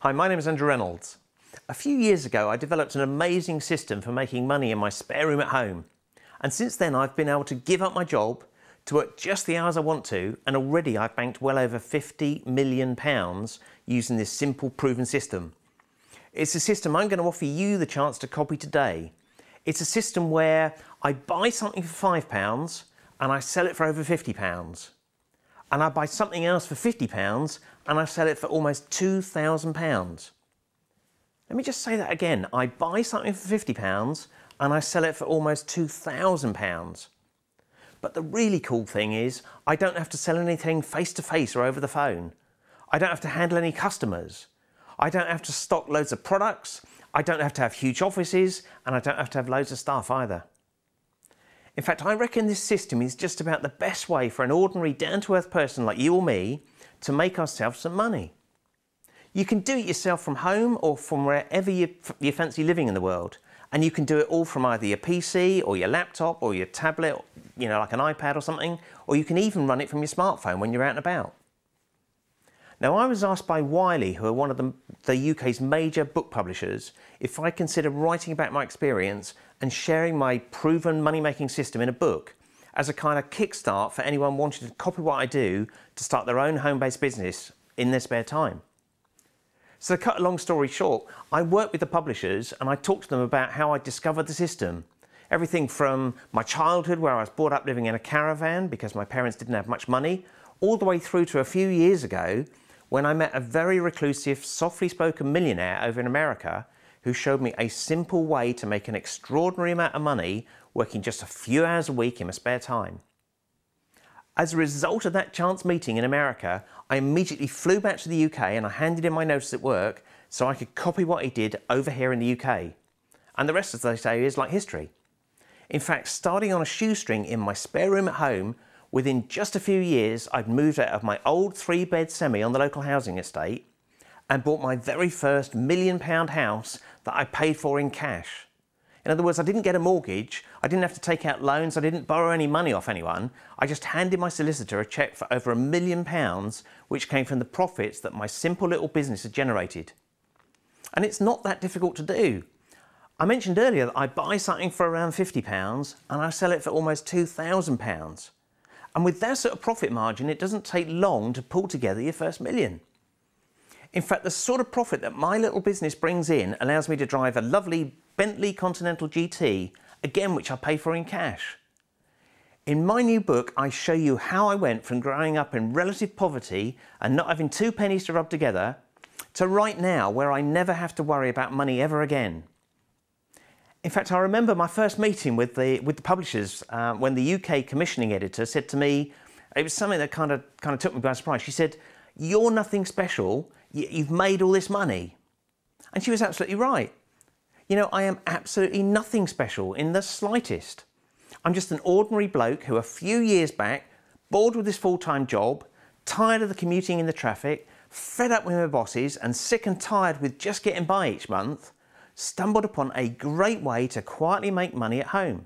Hi, my name is Andrew Reynolds. A few years ago, I developed an amazing system for making money in my spare room at home. And since then, I've been able to give up my job to work just the hours I want to, and already I've banked well over £50 million using this simple, proven system. It's a system I'm going to offer you the chance to copy today. It's a system where I buy something for £5 and I sell it for over £50. And I buy something else for £50 and I sell it for almost £2,000. Let me just say that again. I buy something for £50 and I sell it for almost £2,000. But the really cool thing is I don't have to sell anything face to face or over the phone. I don't have to handle any customers. I don't have to stock loads of products. I don't have to have huge offices, and I don't have to have loads of staff either. In fact, I reckon this system is just about the best way for an ordinary down-to-earth person like you or me to make ourselves some money. You can do it yourself from home or from wherever you fancy living in the world. And you can do it all from either your PC or your laptop or your tablet, like an iPad or something, or you can even run it from your smartphone when you're out and about. Now, I was asked by Wiley, who are one of the UK's major book publishers, if I consider writing about my experience and sharing my proven money-making system in a book as a kind of kickstart for anyone wanting to copy what I do to start their own home-based business in their spare time. So to cut a long story short, I worked with the publishers and I talked to them about how I discovered the system. Everything from my childhood, where I was brought up living in a caravan because my parents didn't have much money, all the way through to a few years ago when I met a very reclusive, softly spoken millionaire over in America who showed me a simple way to make an extraordinary amount of money working just a few hours a week in my spare time. As a result of that chance meeting in America, I immediately flew back to the UK and I handed in my notice at work so I could copy what he did over here in the UK. And the rest, as they say, is like history. In fact, starting on a shoestring in my spare room at home, within just a few years, I'd moved out of my old 3-bed semi on the local housing estate and bought my very first £1 million house that I paid for in cash. In other words, I didn't get a mortgage, I didn't have to take out loans, I didn't borrow any money off anyone. I just handed my solicitor a cheque for over £1 million, which came from the profits that my simple little business had generated. And it's not that difficult to do. I mentioned earlier that I buy something for around £50 and I sell it for almost £2,000. And with that sort of profit margin, it doesn't take long to pull together your first million. In fact, the sort of profit that my little business brings in allows me to drive a lovely Bentley Continental GT, again which I pay for in cash. In my new book, I show you how I went from growing up in relative poverty and not having 2 pennies to rub together to right now where I never have to worry about money ever again. In fact, I remember my first meeting with the publishers when the UK commissioning editor said to me, it was something that kind of took me by surprise. She said, "You're nothing special, you've made all this money." And she was absolutely right. I am absolutely nothing special in the slightest. I'm just an ordinary bloke who a few years back, bored with his full-time job, tired of the commuting in the traffic, fed up with my bosses and sick and tired with just getting by each month, stumbled upon a great way to quietly make money at home.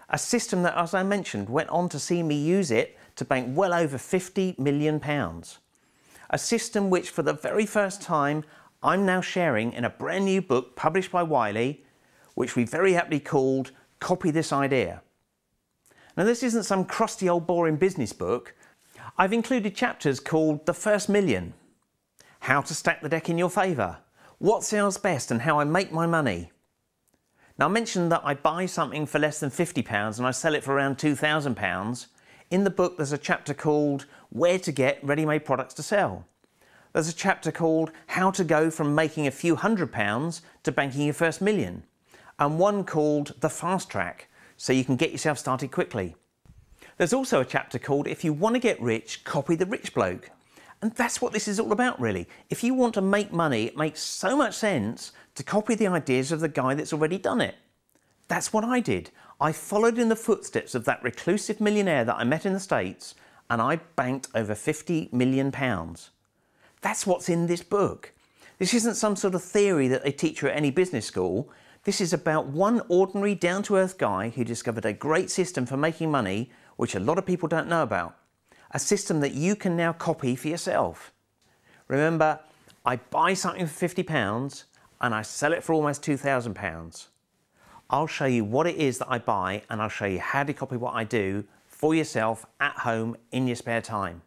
A system that, as I mentioned, went on to see me use it to bank well over £50 million. A system which, for the very first time, I'm now sharing in a brand new book published by Wiley, which we very aptly called Copy This Idea. Now, this isn't some crusty old boring business book. I've included chapters called The First Million, How to Stack the Deck in Your Favour, What Sells Best and How I Make My Money. Now, I mentioned that I buy something for less than £50 and I sell it for around £2,000. In the book, there's a chapter called Where to Get Ready-Made Products to Sell. There's a chapter called How to Go from Making a Few £100 to Banking Your First Million, and one called The Fast Track, so you can get yourself started quickly. There's also a chapter called If You Want to Get Rich, Copy the Rich Bloke. And that's what this is all about, really. If you want to make money, it makes so much sense to copy the ideas of the guy that's already done it. That's what I did. I followed in the footsteps of that reclusive millionaire that I met in the States, and I banked over £50 million. That's what's in this book. This isn't some sort of theory that they teach you at any business school. This is about one ordinary, down-to-earth guy who discovered a great system for making money, which a lot of people don't know about. A system that you can now copy for yourself. Remember, I buy something for £50 and I sell it for almost £2,000. I'll show you what it is that I buy and I'll show you how to copy what I do for yourself at home in your spare time.